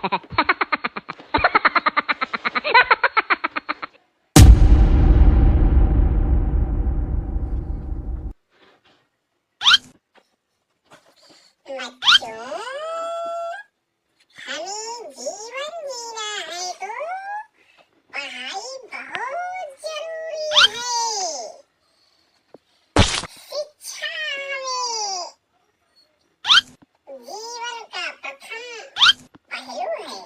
हमें जीवन जीना है तो पढ़ाई बहुत जरूरी है। शिक्षा हमें जीवन का प्रथम पहलू है।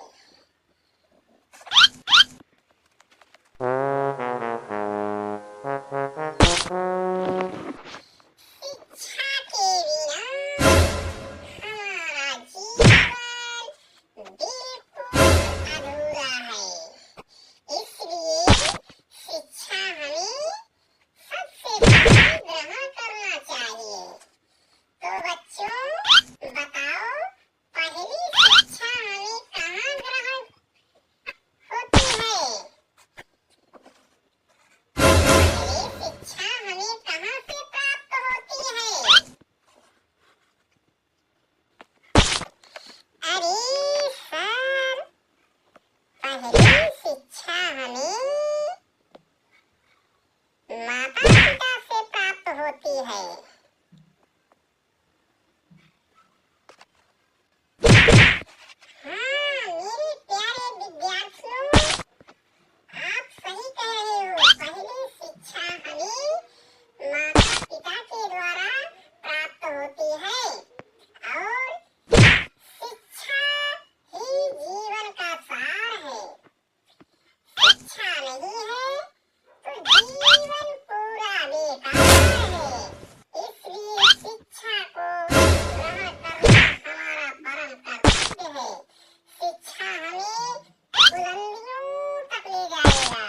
शिक्षा के बिना हमारा जीवन बिल्कुल अधूरा है। इसलिए शिक्षा हमें सबसे पहले ग्रहण करना चाहिए। तो बच्चों बताओ, पहली शिक्षा हमें कहाँ ग्रहण होती है? पहली शिक्षा हमें कहाँ से प्राप्त होती है? अरे सर, पहली शिक्षा हमें माता पिता से प्राप्त होती है। हाँ मेरे प्यारे विद्यार्थियों, आप सही कह रहे हो। पहली शिक्षा हमें माता पिता के द्वारा प्राप्त होती है और शिक्षा ही जीवन का सार है। शिक्षा नहीं है तो जीवन पूरा बेकार है। इसलिए शिक्षा को ग्रहण करना हमारा परम कर्तव्य है। शिक्षा हमें बुलंदियों तक ले जाएगा।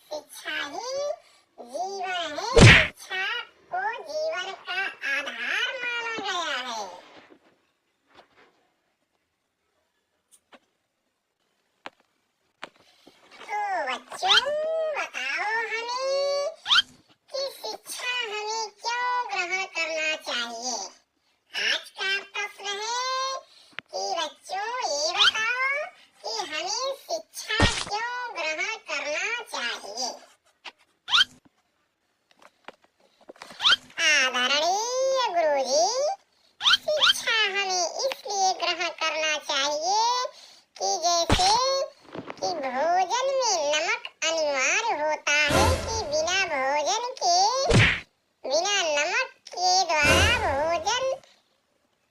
शिक्षा ही जीवन है। शिक्षा को जीवन का आधार माना गया है। तो बच्चों बताओ हमें कि शिक्षा हमें क्यों ग्रहण करना चाहिए? आज का प्रश्न है कि बच्चों ये बताओ कि हमें शिक्षा क्यों ग्रहण करना चाहिए? आदरणीय गुरुजी, शिक्षा हमें इसलिए ग्रहण करना चाहिए कि जैसे कि भोजन में नमक अनिवार्य होता है, कि बिना भोजन के, बिना नमक के द्वारा भोजन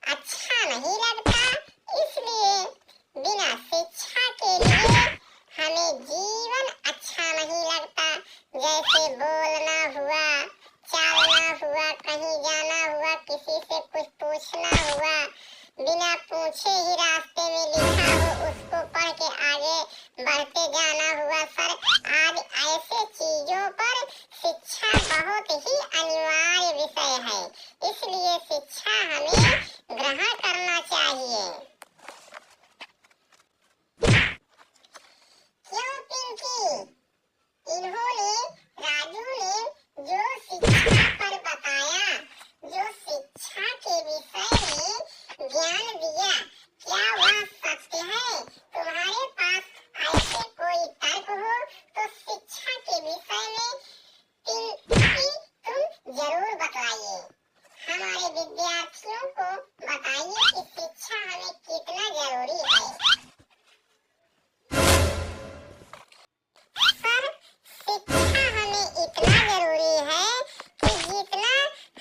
अच्छा नहीं लगता। इसलिए बिना शिक्षा के लिए हमें जीवन अच्छा नहीं लगता। जैसे बोलना हुआ, चालना हुआ, कहीं जाना हुआ, किसी से कुछ पूछना हुआ, बिना पूछे ही रास्ते में लिखा हो उसको पढ़ के आगे बढ़ते जाना हुआ। सर आज ऐसे चीजों पर शिक्षा बहुत ही अनिवार्य विषय है। इसलिए शिक्षा हमें ग्रहण करना चाहिए। क्यों पिंकी? इन्होंने, राजू ने जो शिक्षा पर बताया, जो शिक्षा के विषय में ज्ञान दिया, क्या वह सत्य है? तुम्हारे पास ऐसे कोई तर्क हो तो शिक्षा के विषय में पिंकी तुम जरूर बताइए। हमारे विद्यार्थियों को बताइए कि शिक्षा हमें कितना जरूरी है। सर शिक्षा हमें इतना जरूरी है कि जितना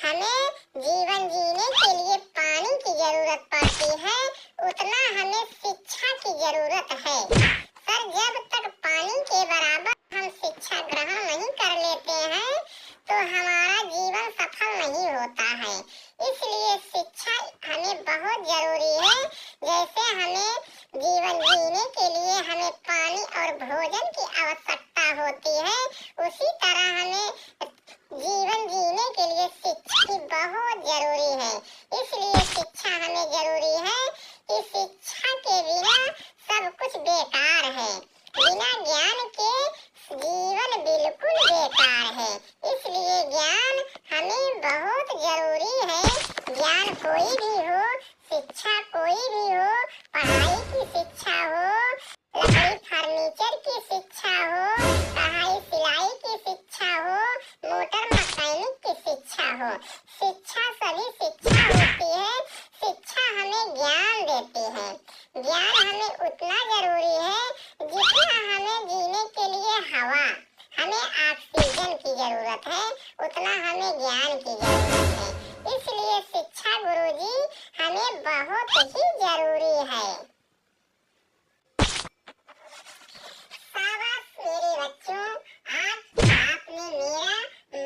हमें जीवन जीने के लिए पानी की जरूरत पड़ती है, उतना हमें शिक्षा की जरूरत है। सर जब तक पानी के बराबर हम शिक्षा ग्रहण नहीं कर लेते हैं तो हमारा जीवन सफल नहीं होता है। इसलिए शिक्षा हमें बहुत जरूरी है। जैसे हमें जीवन जीने के लिए हमें पानी और भोजन की आवश्यकता होती है, उसी तरह हमें जीवन जीने के लिए शिक्षा की बहुत जरूरी है। इसलिए शिक्षा हमें जरूरी है कि शिक्षा के बिना सब कुछ बेकार है। बिना ज्ञान के जीवन बिल्कुल बेकार है। इसलिए ज्ञान हमें बहुत जरूरी है। ज्ञान कोई भी हो, शिक्षा कोई भी हो, पढ़ाई की शिक्षा हो ज्ञान हमें उतना जरूरी है जितना हमें जीने के लिए हवा, हमें ऑक्सीजन की जरूरत है, उतना हमें ज्ञान की जरूरत है। इसलिए शिक्षा गुरुजी हमें बहुत ही जरूरी है। शाबाश मेरे बच्चों, आज आपने मेरा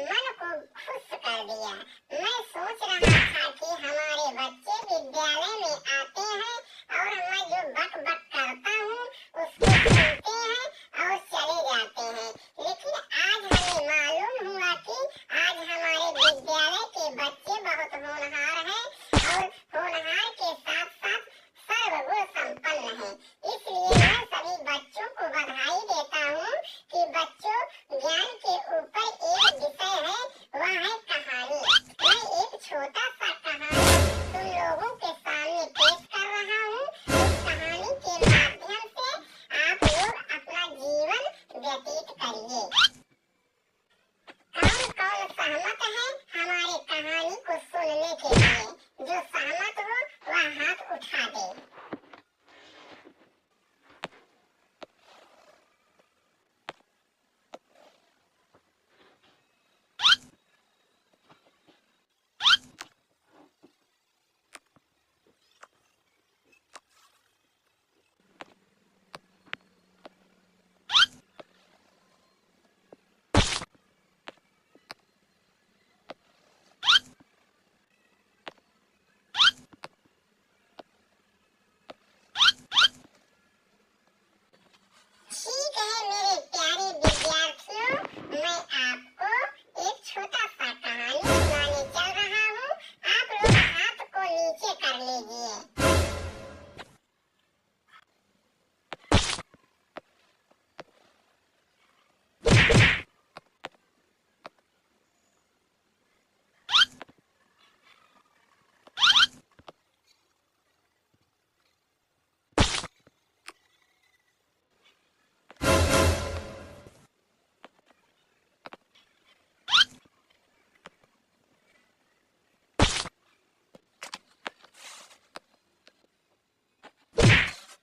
मन को खुश कर दिया। मैं सोच रहा था कि हमारे बच्चे विद्यालय में आते हैं और मैं जो बक बक करता हूँ उसको सुनते हैं और चले जाते हैं, लेकिन आज हमें मालूम हुआ कि आज हमारे विद्यालय के बच्चे बहुत होनहार हैं और होनहार के साथ साथ सर्वगुण संपन्न हैं। इसलिए मैं सभी बच्चों को बधाई देता हूँ कि बच्चों, ज्ञान के ऊपर एक विषय है, वह है कहानी। मैं एक छोटा सा कहानी तुम लोगों के सामने पेश कर रहा हूँ। इस कहानी के माध्यम से आप लोग अपना जीवन व्यतीत करिए। कौन कौन सहमत है हमारे कहानी को सुनने के लिए? जो सहमत हो वह हाथ उठा दे। ठीक है मेरे प्यारे विद्यार्थियों, मैं आपको एक छोटा सा कहानी सुनाने चल रहा हूँ। आप लोग हाथ को नीचे कर लीजिए।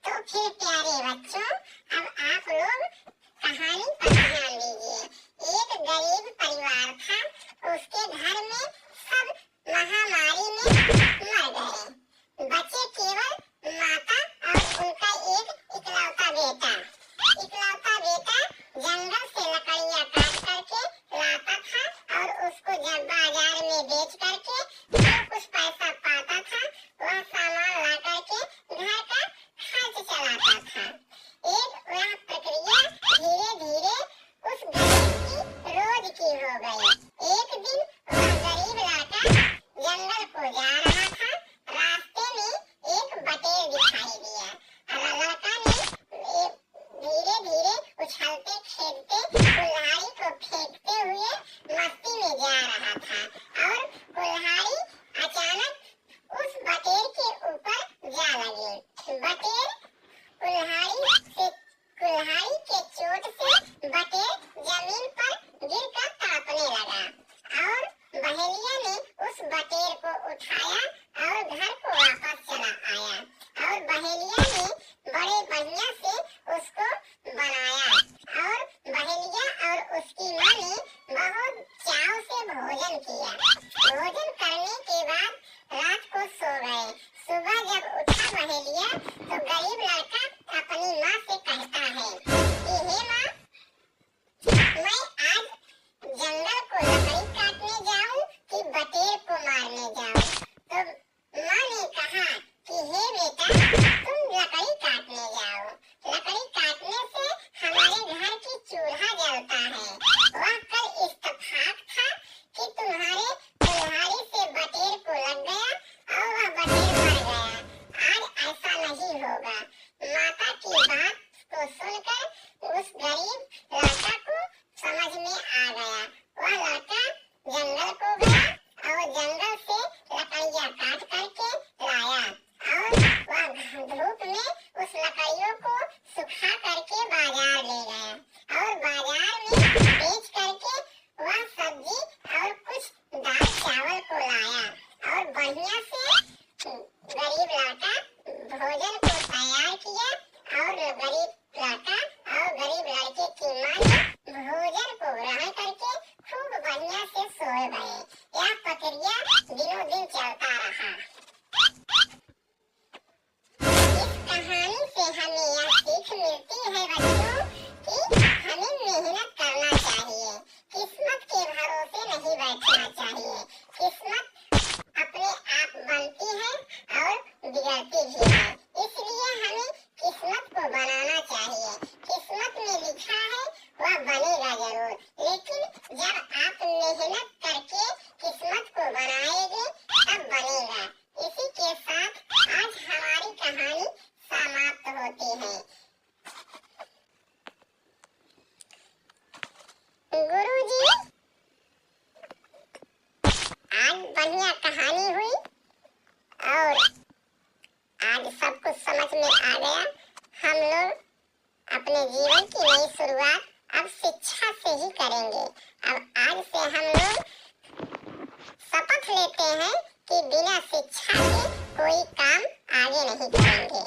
तो फिर प्यारे बच्चों, अब आप लोग कहानी पर ध्यान दीजिए। एक गरीब परिवार था, उसके घर में सब महामारी में मर गए। बचे केवल माता और उनका एक इकलौता बेटा। इकलौता बेटा जंगल से लकड़ियाँ काट करके लाता था और उसको जब बाजार में बेच करके जो कुछ पैसा पाता था वह सामान ला करके घर का खर्च चलाता था। एक गरीब लड़का और गरीब लड़के की मां भोजन को ग्रहण करके खूब बढ़िया से सो गए। यह प्रक्रिया दिनों दिन चलता रहा। इस कहानी से हमें यह सीख मिलती है बच्चों कि हमें मेहनत करना चाहिए, किस्मत के भरोसे नहीं बैठना चाहिए। किस्मत अपने आप बनती है और बिगड़ती भी है, इसलिए हमें किस्मत को बनाना चाहिए। किस्मत में लिखा है वह बनेगा जरूर, लेकिन जब आप मेहनत करके किस्मत को बनाएंगे तब बनेगा। इसी के साथ आज हमारी कहानी समाप्त होती है। गुरुजी, आज बढ़िया कहानी हुई और आज सब कुछ समझ में आ गया। हम लोग अपने जीवन की नई शुरुआत अब शिक्षा से ही करेंगे। अब आज से हम लोग शपथ लेते हैं कि बिना शिक्षा के कोई काम आगे नहीं करेंगे।